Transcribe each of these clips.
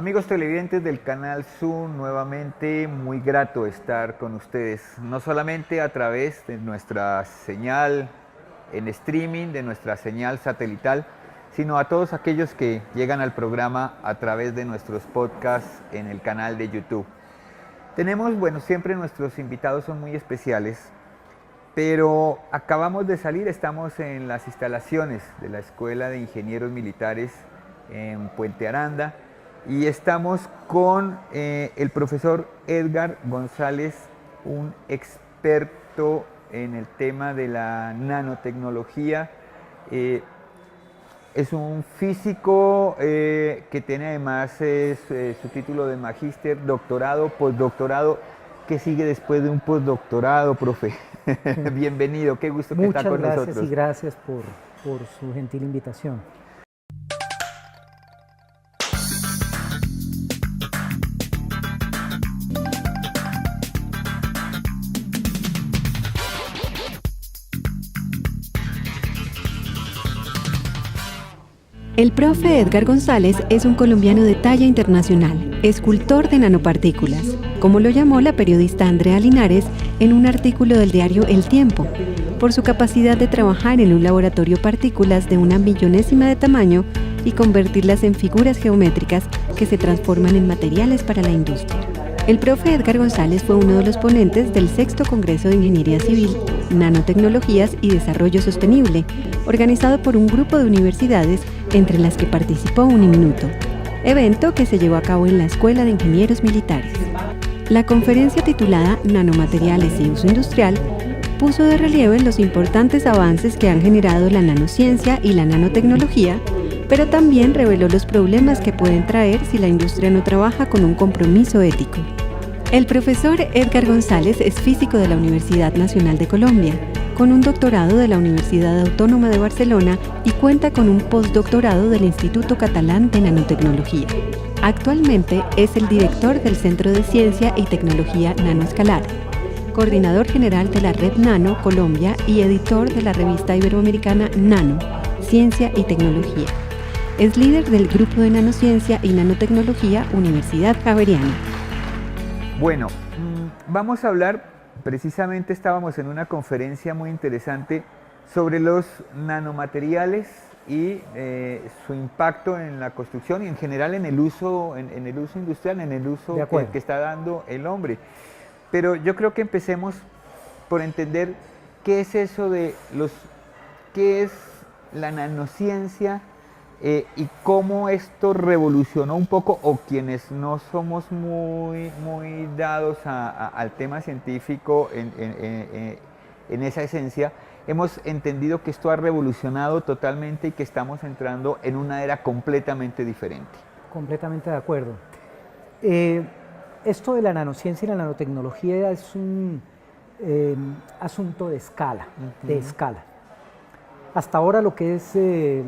Amigos televidentes del canal Zoom, nuevamente muy grato estar con ustedes, no solamente a través de nuestra señal en streaming, de nuestra señal satelital, sino a todos aquellos que llegan al programa a través de nuestros podcasts en el canal de YouTube. Tenemos, siempre nuestros invitados son muy especiales, pero acabamos de salir, estamos en las instalaciones de la Escuela de Ingenieros Militares en Puente Aranda, y estamos con el profesor Edgar González, un experto en el tema de la nanotecnología. Es un físico que tiene además su título de magíster, doctorado, postdoctorado. ¿Qué sigue después de un postdoctorado, profe? Bienvenido, qué gusto que está con nosotros. Muchas gracias y gracias por su gentil invitación. El profe Edgar González es un colombiano de talla internacional, escultor de nanopartículas, como lo llamó la periodista Andrea Linares en un artículo del diario El Tiempo, por su capacidad de trabajar en un laboratorio partículas de una millonésima de tamaño y convertirlas en figuras geométricas que se transforman en materiales para la industria. El profe Edgar González fue uno de los ponentes del 6º Congreso de Ingeniería Civil, Nanotecnologías y Desarrollo Sostenible, organizado por un grupo de universidades entre las que participó Uniminuto, evento que se llevó a cabo en la Escuela de Ingenieros Militares. La conferencia titulada Nanomateriales y Uso Industrial puso de relieve los importantes avances que han generado la nanociencia y la nanotecnología, pero también reveló los problemas que pueden traer si la industria no trabaja con un compromiso ético. El profesor Edgar González es físico de la Universidad Nacional de Colombia, con un doctorado de la Universidad Autónoma de Barcelona y cuenta con un postdoctorado del Instituto Catalán de Nanotecnología. Actualmente es el director del Centro de Ciencia y Tecnología Nanoescalar, coordinador general de la Red Nano Colombia y editor de la revista iberoamericana Nano, Ciencia y Tecnología. Es líder del Grupo de Nanociencia y Nanotecnología Universidad Javeriana. Bueno, vamos a hablar, precisamente estábamos en una conferencia muy interesante sobre los nanomateriales y su impacto en la construcción y en general en el uso, en el uso industrial, en el uso que está dando el hombre. Pero yo creo que empecemos por entender qué es eso de qué es la nanociencia y cómo esto revolucionó un poco, o quienes no somos muy dados al tema científico en esa esencia, hemos entendido que esto ha revolucionado totalmente y que estamos entrando en una era completamente diferente. Completamente de acuerdo. Esto de la nanociencia y la nanotecnología es un asunto de escala, Hasta ahora lo que es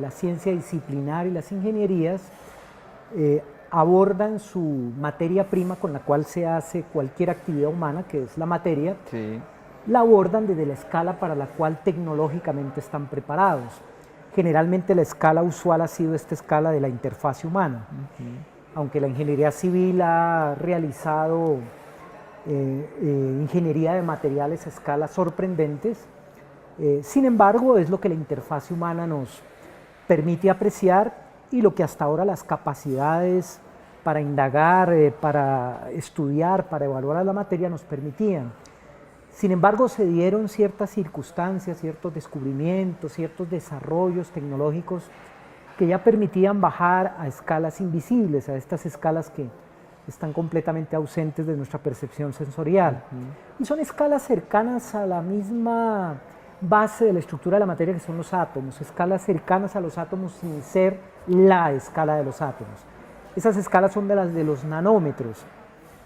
la ciencia disciplinar y las ingenierías abordan su materia prima con la cual se hace cualquier actividad humana, que es la materia, sí. La abordan desde la escala para la cual tecnológicamente están preparados. Generalmente la escala usual ha sido esta escala de la interfaz humana. Aunque la ingeniería civil ha realizado ingeniería de materiales a escalas sorprendentes, sin embargo, es lo que la interfaz humana nos permite apreciar y lo que hasta ahora las capacidades para indagar, para estudiar, para evaluar la materia nos permitían. Sin embargo, se dieron ciertas circunstancias, ciertos descubrimientos, ciertos desarrollos tecnológicos que ya permitían bajar a escalas invisibles, a estas escalas que están completamente ausentes de nuestra percepción sensorial. Y son escalas cercanas a la misma base de la estructura de la materia, que son los átomos, escalas cercanas a los átomos sin ser la escala de los átomos. Esas escalas son de las de los nanómetros.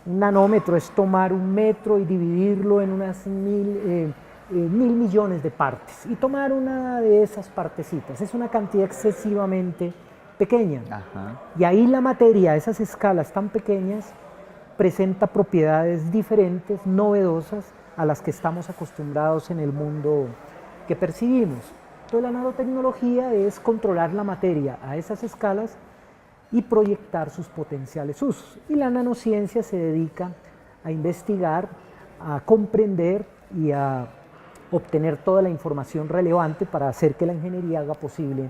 Un nanómetro es tomar un metro y dividirlo en unas mil millones de partes y tomar una de esas partecitas. Es una cantidad excesivamente pequeña. Y ahí la materia, esas escalas tan pequeñas, presenta propiedades diferentes, novedosas, a las que estamos acostumbrados en el mundo que percibimos. Entonces la nanotecnología es controlar la materia a esas escalas y proyectar sus potenciales usos. Y la nanociencia se dedica a investigar, a comprender y a obtener toda la información relevante para hacer que la ingeniería haga posible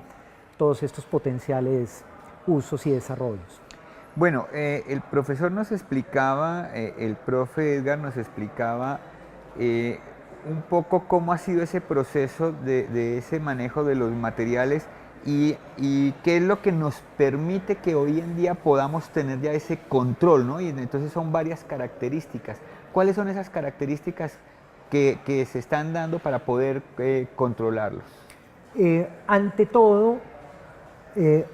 todos estos potenciales usos y desarrollos. Bueno, el profesor nos explicaba, el profe Edgar nos explicaba un poco cómo ha sido ese proceso de ese manejo de los materiales y qué es lo que nos permite que hoy en día podamos tener ya ese control, ¿no? Y entonces son varias características. ¿Cuáles son esas características que se están dando para poder controlarlos? Ante todo,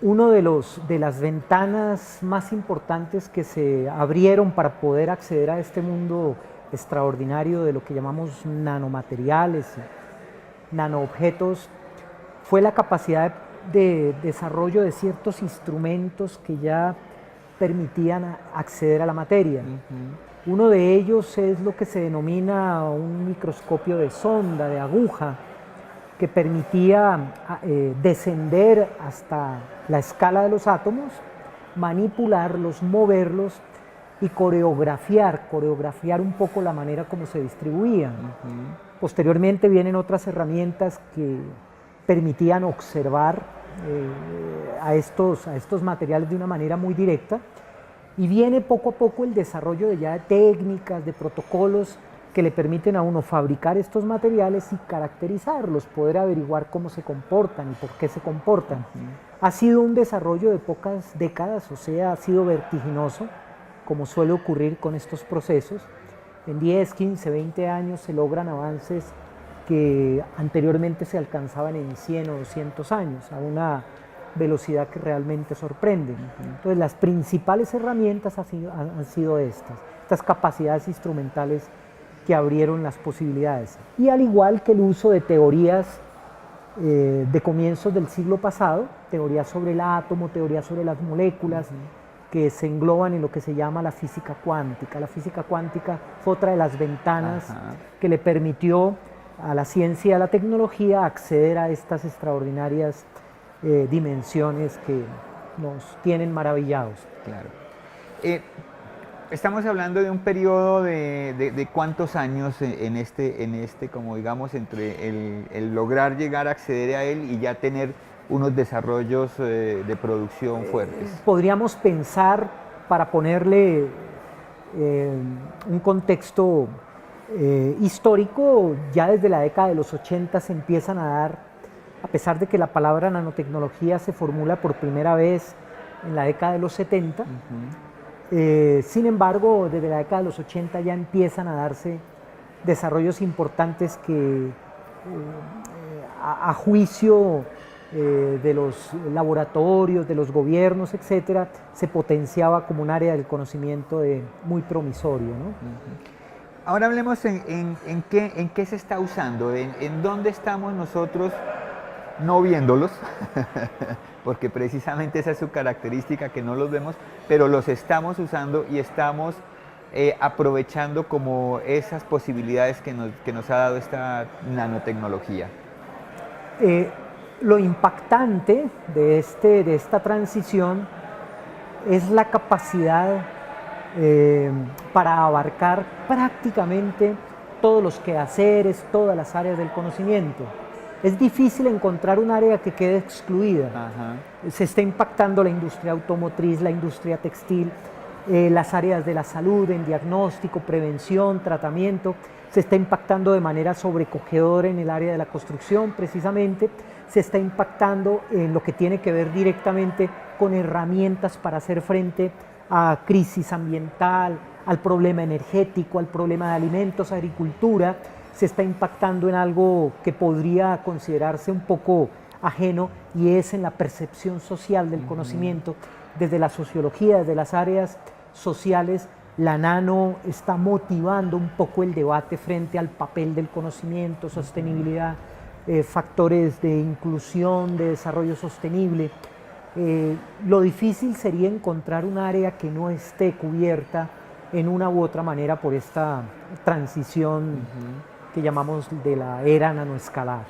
uno de las ventanas más importantes que se abrieron para poder acceder a este mundo extraordinario de lo que llamamos nanomateriales, nanoobjetos, fue la capacidad de desarrollo de ciertos instrumentos que ya permitían acceder a la materia. Uno de ellos es lo que se denomina un microscopio de sonda, de aguja, que permitía descender hasta la escala de los átomos, manipularlos, moverlos y coreografiar un poco la manera como se distribuían. Posteriormente vienen otras herramientas que permitían observar a estos materiales de una manera muy directa, y viene poco a poco el desarrollo de ya técnicas, de protocolos que le permiten a uno fabricar estos materiales y caracterizarlos, poder averiguar cómo se comportan y por qué se comportan. Ha sido un desarrollo de pocas décadas, o sea, ha sido vertiginoso, como suele ocurrir con estos procesos. En 10, 15, 20 años se logran avances que anteriormente se alcanzaban en 100 o 200 años, a una velocidad que realmente sorprende. Entonces, las principales herramientas han sido estas capacidades instrumentales que abrieron las posibilidades. Y al igual que el uso de teorías de comienzos del siglo pasado, teorías sobre el átomo, teorías sobre las moléculas, que se engloban en lo que se llama la física cuántica. La física cuántica fue otra de las ventanas que le permitió a la ciencia y a la tecnología acceder a estas extraordinarias dimensiones que nos tienen maravillados. Claro. Estamos hablando de un periodo de cuántos años en este, como digamos, entre el lograr llegar a acceder a él y ya tener unos desarrollos de producción fuertes. Podríamos pensar, para ponerle un contexto histórico, ya desde la década de los 80 se empiezan a dar, a pesar de que la palabra nanotecnología se formula por primera vez en la década de los 70, sin embargo, desde la década de los 80 ya empiezan a darse desarrollos importantes que, a juicio de los laboratorios, de los gobiernos, etcétera, se potenciaba como un área del conocimiento muy promisorio, ¿no? Ahora hablemos en qué se está usando, en dónde estamos nosotros no viéndolos, porque precisamente esa es su característica, que no los vemos, pero los estamos usando y estamos aprovechando como esas posibilidades que nos ha dado esta nanotecnología. Lo impactante de esta transición es la capacidad para abarcar prácticamente todos los quehaceres, todas las áreas del conocimiento. Es difícil encontrar un área que quede excluida. Se está impactando la industria automotriz, la industria textil, las áreas de la salud, en diagnóstico, prevención, tratamiento. Se está impactando de manera sobrecogedora en el área de la construcción, precisamente. Se está impactando en lo que tiene que ver directamente con herramientas para hacer frente a crisis ambiental, al problema energético, al problema de alimentos, agricultura. Se está impactando en algo que podría considerarse un poco ajeno, y es en la percepción social del conocimiento. Desde la sociología, desde las áreas sociales, la nano está motivando un poco el debate frente al papel del conocimiento, sostenibilidad, factores de inclusión, de desarrollo sostenible. Lo difícil sería encontrar un área que no esté cubierta en una u otra manera por esta transición que llamamos de la era nanoescalar.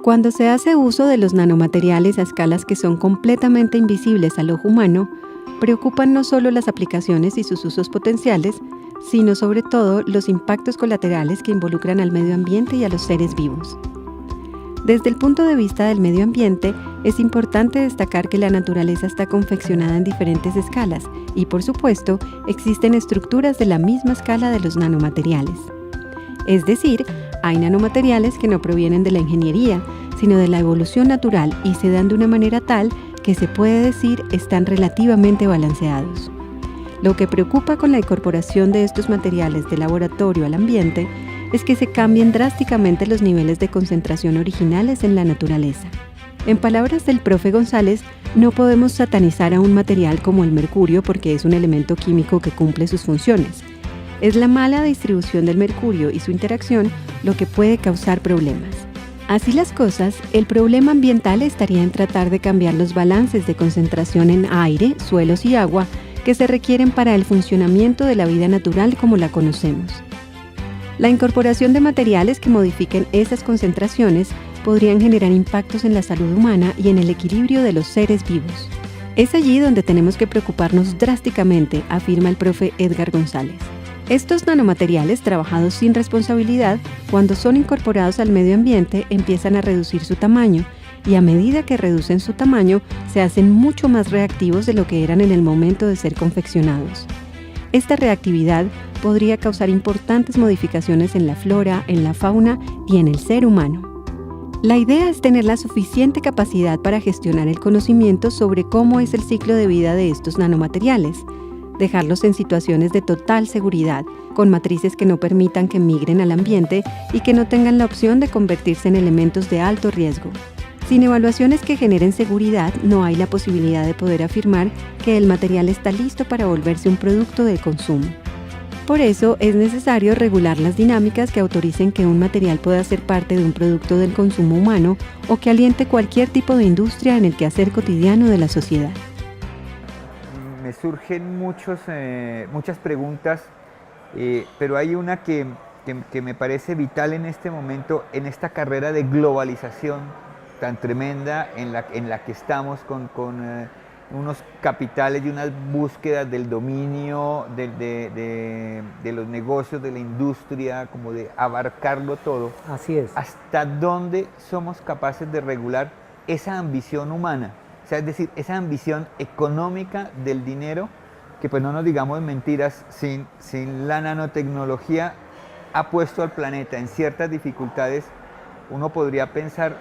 Cuando se hace uso de los nanomateriales a escalas que son completamente invisibles al ojo humano, preocupan no solo las aplicaciones y sus usos potenciales, sino sobre todo los impactos colaterales que involucran al medio ambiente y a los seres vivos. Desde el punto de vista del medio ambiente, es importante destacar que la naturaleza está confeccionada en diferentes escalas y, por supuesto, existen estructuras de la misma escala de los nanomateriales. Es decir, hay nanomateriales que no provienen de la ingeniería, sino de la evolución natural y se dan de una manera tal que se puede decir están relativamente balanceados. Lo que preocupa con la incorporación de estos materiales de laboratorio al ambiente es que se cambien drásticamente los niveles de concentración originales en la naturaleza. En palabras del profe González, no podemos satanizar a un material como el mercurio porque es un elemento químico que cumple sus funciones. Es la mala distribución del mercurio y su interacción lo que puede causar problemas. Así las cosas, el problema ambiental estaría en tratar de cambiar los balances de concentración en aire, suelos y agua que se requieren para el funcionamiento de la vida natural como la conocemos. La incorporación de materiales que modifiquen esas concentraciones podrían generar impactos en la salud humana y en el equilibrio de los seres vivos. Es allí donde tenemos que preocuparnos drásticamente, afirma el profe Edgar González. Estos nanomateriales trabajados sin responsabilidad, cuando son incorporados al medio ambiente, empiezan a reducir su tamaño y a medida que reducen su tamaño, se hacen mucho más reactivos de lo que eran en el momento de ser confeccionados. Esta reactividad podría causar importantes modificaciones en la flora, en la fauna y en el ser humano. La idea es tener la suficiente capacidad para gestionar el conocimiento sobre cómo es el ciclo de vida de estos nanomateriales, dejarlos en situaciones de total seguridad, con matrices que no permitan que migren al ambiente y que no tengan la opción de convertirse en elementos de alto riesgo. Sin evaluaciones que generen seguridad, no hay la posibilidad de poder afirmar que el material está listo para volverse un producto de consumo. Por eso es necesario regular las dinámicas que autoricen que un material pueda ser parte de un producto del consumo humano o que aliente cualquier tipo de industria en el quehacer cotidiano de la sociedad. Me surgen muchas preguntas, pero hay una que me parece vital en este momento, en esta carrera de globalización tan tremenda en la que estamos con unos capitales y unas búsquedas del dominio de los negocios, de la industria, como de abarcarlo todo. Así es. ¿Hasta dónde somos capaces de regular esa ambición humana? O sea, es decir, esa ambición económica del dinero, que pues no nos digamos mentiras, sin la nanotecnología ha puesto al planeta en ciertas dificultades. Uno podría pensar,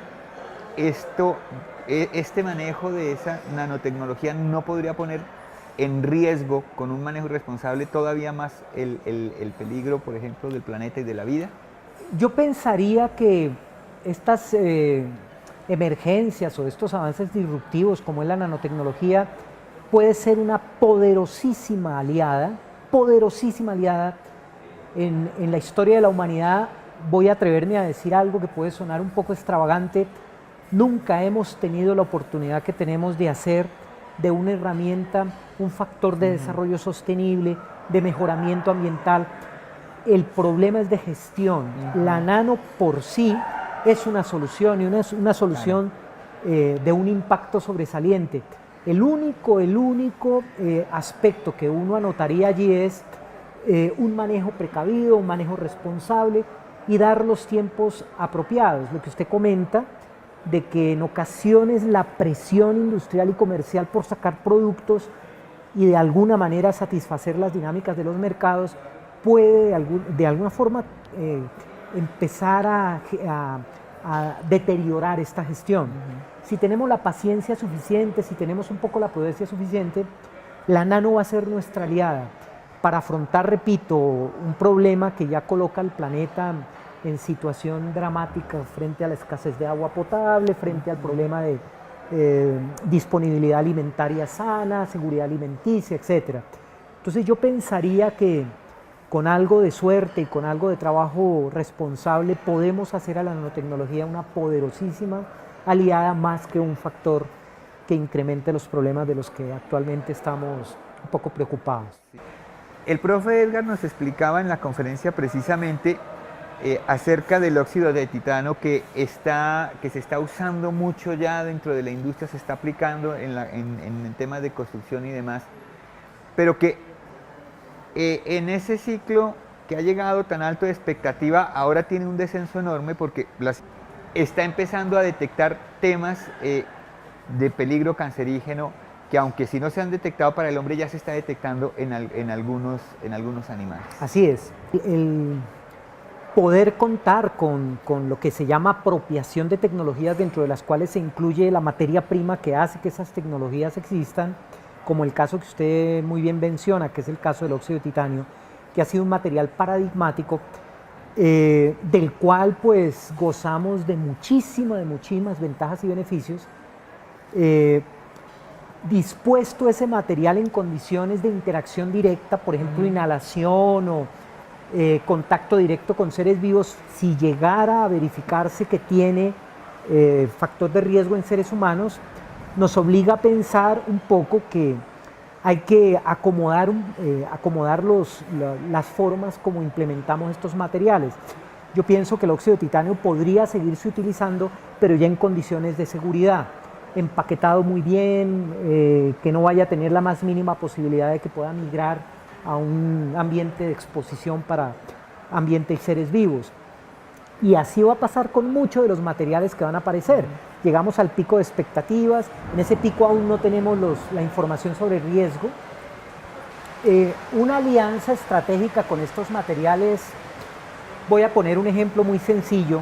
este manejo de esa nanotecnología no podría poner en riesgo, con un manejo irresponsable, todavía más el peligro, por ejemplo, del planeta y de la vida. Yo pensaría que estas emergencias o estos avances disruptivos como es la nanotecnología puede ser una poderosísima aliada en la historia de la humanidad. Voy a atreverme a decir algo que puede sonar un poco extravagante. Nunca hemos tenido la oportunidad que tenemos de hacer de una herramienta un factor de desarrollo sostenible, de mejoramiento ambiental. El problema es de gestión. La nano por sí es una solución y una solución de un impacto sobresaliente. El único aspecto que uno anotaría allí es un manejo precavido, un manejo responsable y dar los tiempos apropiados. Lo que usted comenta de que en ocasiones la presión industrial y comercial por sacar productos y de alguna manera satisfacer las dinámicas de los mercados puede de alguna forma empezar a deteriorar esta gestión. Si tenemos la paciencia suficiente, si tenemos un poco la prudencia suficiente, la nano va a ser nuestra aliada para afrontar, repito, un problema que ya coloca al planeta en situación dramática frente a la escasez de agua potable, frente al problema de disponibilidad alimentaria sana, seguridad alimenticia, etc. Entonces yo pensaría que con algo de suerte y con algo de trabajo responsable podemos hacer a la nanotecnología una poderosísima aliada más que un factor que incremente los problemas de los que actualmente estamos un poco preocupados. El profe Edgar nos explicaba en la conferencia precisamente acerca del óxido de titano que se está usando mucho ya dentro de la industria, se está aplicando en temas de construcción y demás, pero que en ese ciclo que ha llegado tan alto de expectativa, ahora tiene un descenso enorme porque está empezando a detectar temas de peligro cancerígeno que, aunque si no se han detectado para el hombre, ya se está detectando en algunos animales. Así es. El poder contar con lo que se llama apropiación de tecnologías, dentro de las cuales se incluye la materia prima que hace que esas tecnologías existan, como el caso que usted muy bien menciona, que es el caso del óxido de titanio, que ha sido un material paradigmático, del cual pues gozamos de muchísimas ventajas y beneficios. Dispuesto ese material en condiciones de interacción directa, por ejemplo, inhalación o contacto directo con seres vivos, si llegara a verificarse que tiene factor de riesgo en seres humanos, nos obliga a pensar un poco que hay que acomodar las formas como implementamos estos materiales. Yo pienso que el óxido de titanio podría seguirse utilizando, pero ya en condiciones de seguridad, empaquetado muy bien, que no vaya a tener la más mínima posibilidad de que pueda migrar a un ambiente de exposición para ambiente y seres vivos. Y así va a pasar con muchos de los materiales que van a aparecer. Llegamos al pico de expectativas, en ese pico aún no tenemos la información sobre riesgo. Una alianza estratégica con estos materiales, voy a poner un ejemplo muy sencillo,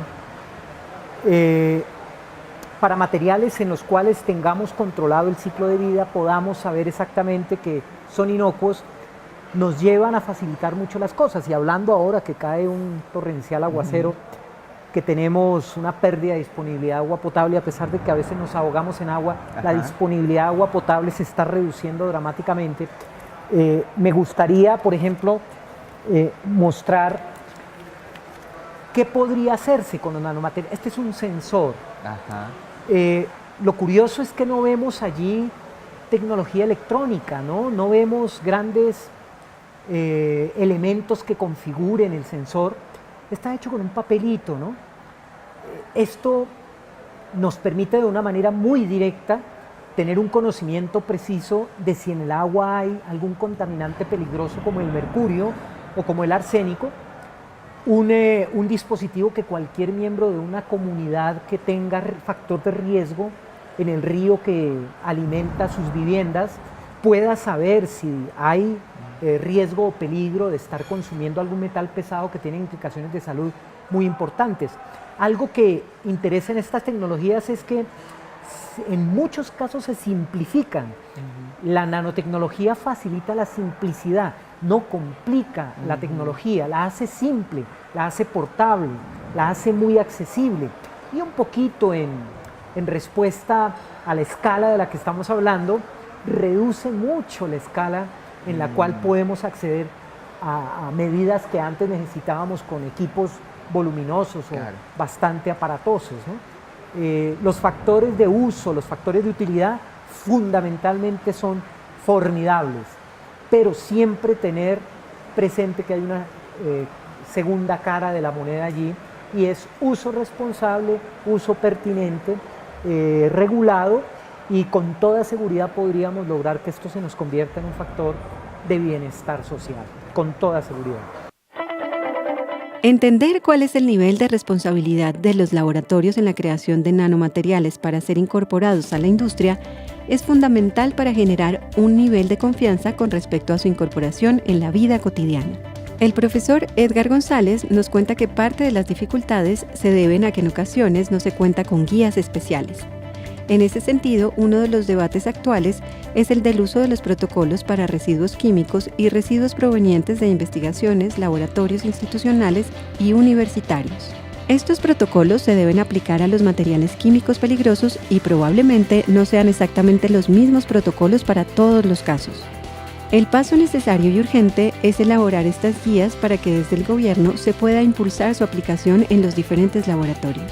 para materiales en los cuales tengamos controlado el ciclo de vida, podamos saber exactamente que son inocuos, nos llevan a facilitar mucho las cosas. Y hablando ahora que cae un torrencial aguacero, que tenemos una pérdida de disponibilidad de agua potable, a pesar de que a veces nos ahogamos en agua, la disponibilidad de agua potable se está reduciendo dramáticamente. Me gustaría, por ejemplo, mostrar qué podría hacerse con los nanomateriales. Este es un sensor. Lo curioso es que no vemos allí tecnología electrónica, no vemos grandes elementos que configuren el sensor. Está hecho con un papelito, ¿no? Esto nos permite de una manera muy directa tener un conocimiento preciso de si en el agua hay algún contaminante peligroso como el mercurio o como el arsénico. Un dispositivo que cualquier miembro de una comunidad que tenga factor de riesgo en el río que alimenta sus viviendas pueda saber si hay riesgo o peligro de estar consumiendo algún metal pesado que tiene implicaciones de salud muy importantes. Algo que interesa en estas tecnologías es que en muchos casos se simplifican. La nanotecnología facilita la simplicidad, no complica la tecnología, la hace simple, la hace portable, la hace muy accesible. Y un poquito en respuesta a la escala de la que estamos hablando, reduce mucho la escala en la cual podemos acceder a medidas que antes necesitábamos con equipos voluminosos o bastante aparatosos, ¿no? Los factores de uso, los factores de utilidad fundamentalmente son formidables, pero siempre tener presente que hay una segunda cara de la moneda allí, y es uso responsable, uso pertinente, regulado, y con toda seguridad podríamos lograr que esto se nos convierta en un factor de bienestar social, con toda seguridad. Entender cuál es el nivel de responsabilidad de los laboratorios en la creación de nanomateriales para ser incorporados a la industria es fundamental para generar un nivel de confianza con respecto a su incorporación en la vida cotidiana. El profesor Edgar González nos cuenta que parte de las dificultades se deben a que en ocasiones no se cuenta con guías especiales. En ese sentido, uno de los debates actuales es el del uso de los protocolos para residuos químicos y residuos provenientes de investigaciones, laboratorios institucionales y universitarios. Estos protocolos se deben aplicar a los materiales químicos peligrosos y probablemente no sean exactamente los mismos protocolos para todos los casos. El paso necesario y urgente es elaborar estas guías para que desde el gobierno se pueda impulsar su aplicación en los diferentes laboratorios.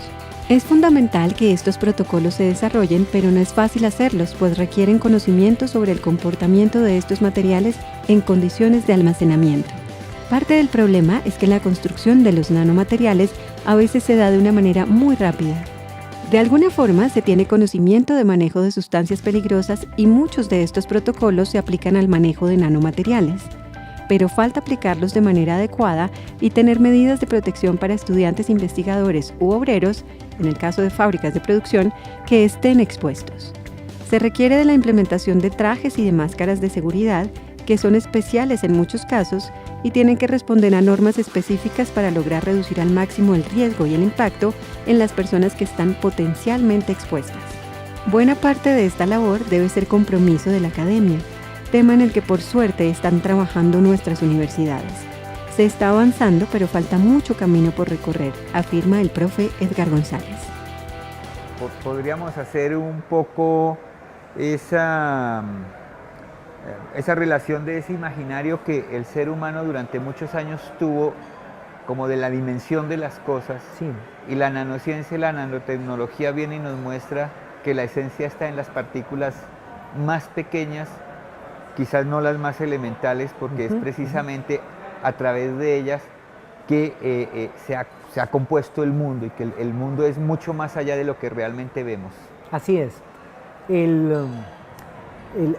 Es fundamental que estos protocolos se desarrollen, pero no es fácil hacerlos, pues requieren conocimiento sobre el comportamiento de estos materiales en condiciones de almacenamiento. Parte del problema es que la construcción de los nanomateriales a veces se da de una manera muy rápida. De alguna forma se tiene conocimiento de manejo de sustancias peligrosas y muchos de estos protocolos se aplican al manejo de nanomateriales. Pero falta aplicarlos de manera adecuada y tener medidas de protección para estudiantes investigadores u obreros, en el caso de fábricas de producción, que estén expuestos. Se requiere de la implementación de trajes y de máscaras de seguridad, que son especiales en muchos casos y tienen que responder a normas específicas para lograr reducir al máximo el riesgo y el impacto en las personas que están potencialmente expuestas. Buena parte de esta labor debe ser compromiso de la academia, tema en el que por suerte están trabajando nuestras universidades. Se está avanzando, pero falta mucho camino por recorrer, afirma el profe Edgar González. Podríamos hacer un poco esa relación de ese imaginario que el ser humano durante muchos años tuvo como de la dimensión de las cosas. Sí. Y la nanociencia y la nanotecnología viene y nos muestra que la esencia está en las partículas más pequeñas, quizás no las más elementales, porque es precisamente a través de ellas que se ha compuesto el mundo, y que el mundo es mucho más allá de lo que realmente vemos. Así es.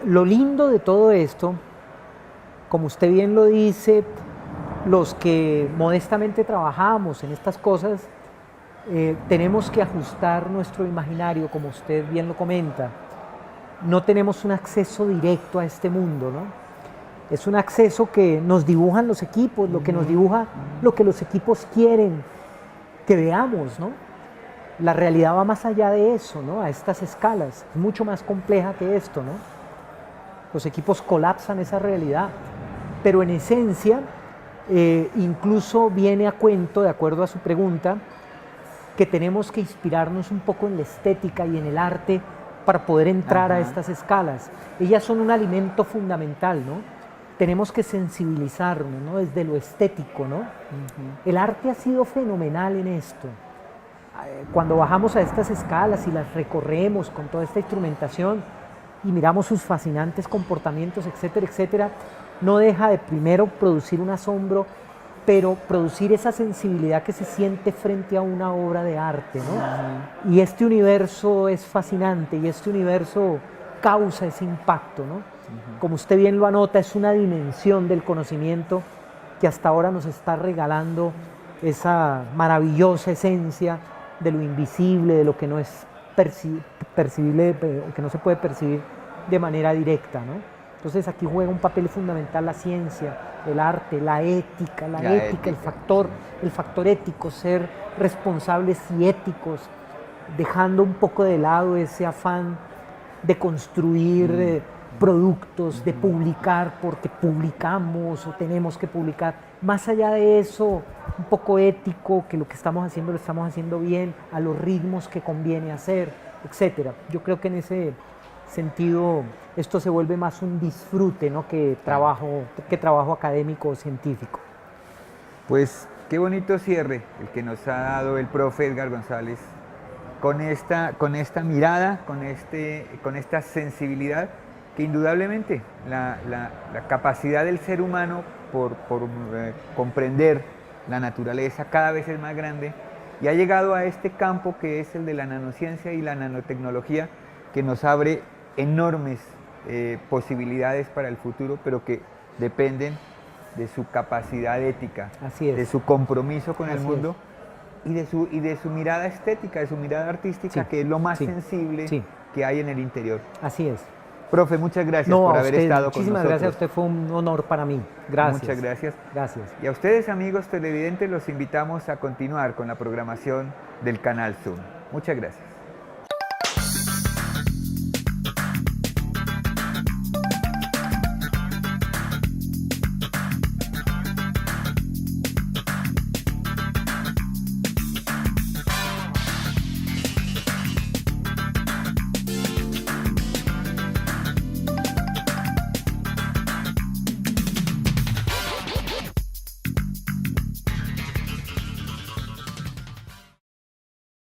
Lo lindo de todo esto, como usted bien lo dice, los que modestamente trabajamos en estas cosas, tenemos que ajustar nuestro imaginario, como usted bien lo comenta. No tenemos un acceso directo a este mundo, ¿no? Es un acceso que nos dibujan los equipos, lo que nos dibuja lo que los equipos quieren que veamos, ¿no? La realidad va más allá de eso, ¿no? A estas escalas, es mucho más compleja que esto, ¿no? Los equipos colapsan esa realidad, pero en esencia, incluso viene a cuento, de acuerdo a su pregunta, que tenemos que inspirarnos un poco en la estética y en el arte para poder entrar a estas escalas. Ellas son un alimento fundamental, ¿no? Tenemos que sensibilizarnos, ¿no? Desde lo estético, ¿no? El arte ha sido fenomenal en esto. Cuando bajamos a estas escalas y las recorremos con toda esta instrumentación y miramos sus fascinantes comportamientos, etcétera, etcétera, no deja de primero producir un asombro, pero producir esa sensibilidad que se siente frente a una obra de arte, ¿no? Y este universo es fascinante y este universo causa ese impacto, ¿no? Como usted bien lo anota, es una dimensión del conocimiento que hasta ahora nos está regalando esa maravillosa esencia de lo invisible, de lo que no es percibible, que no se puede percibir de manera directa, ¿no? Entonces aquí juega un papel fundamental la ciencia, el arte, la ética, el factor ético, ser responsables y éticos, dejando un poco de lado ese afán de construir productos, de publicar porque publicamos o tenemos que publicar. Más allá de eso, un poco ético, que lo que estamos haciendo lo estamos haciendo bien, a los ritmos que conviene hacer, etcétera. Yo creo que en ese sentido esto se vuelve más un disfrute, ¿no? que trabajo académico o científico. Pues qué bonito cierre el que nos ha dado el profe Edgar González con esta mirada, con esta sensibilidad que indudablemente la capacidad del ser humano por comprender la naturaleza cada vez es más grande y ha llegado a este campo que es el de la nanociencia y la nanotecnología, que nos abre enormes posibilidades para el futuro, pero que dependen de su capacidad ética, de su compromiso con el mundo y de su mirada estética, de su mirada artística, que es lo más sensible que hay en el interior. Así es. Profe, muchas gracias por haber estado con nosotros. Muchísimas gracias a usted, fue un honor para mí. Gracias. Muchas gracias. Gracias. Y a ustedes, amigos televidentes, los invitamos a continuar con la programación del canal Zoom. Muchas gracias.